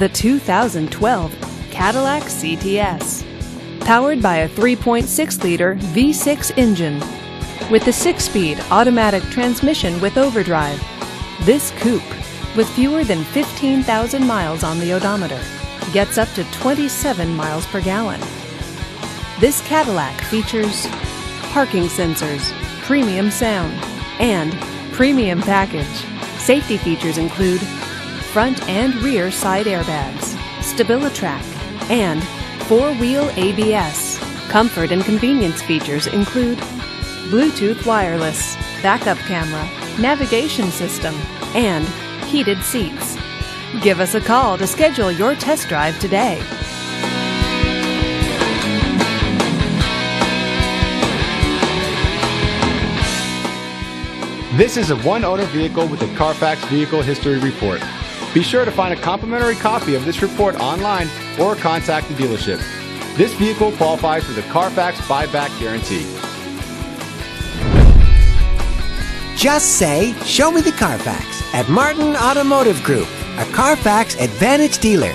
the 2012 Cadillac CTS. Powered by a 3.6-liter V6 engine with a 6-speed automatic transmission with overdrive, this coupe, with fewer than 15,000 miles on the odometer, gets up to 27 miles per gallon. This Cadillac features parking sensors, premium sound, and premium package. Safety features include front and rear side airbags, StabiliTrak, and 4-wheel ABS. Comfort and convenience features include Bluetooth wireless, backup camera, navigation system, and heated seats. Give us a call to schedule your test drive today. This is a one-owner vehicle with a Carfax Vehicle History Report. Be sure to find a complimentary copy of this report online or contact the dealership. This vehicle qualifies for the Carfax buyback guarantee. Just say, "Show me the Carfax" at Martin Automotive Group, a Carfax Advantage dealer.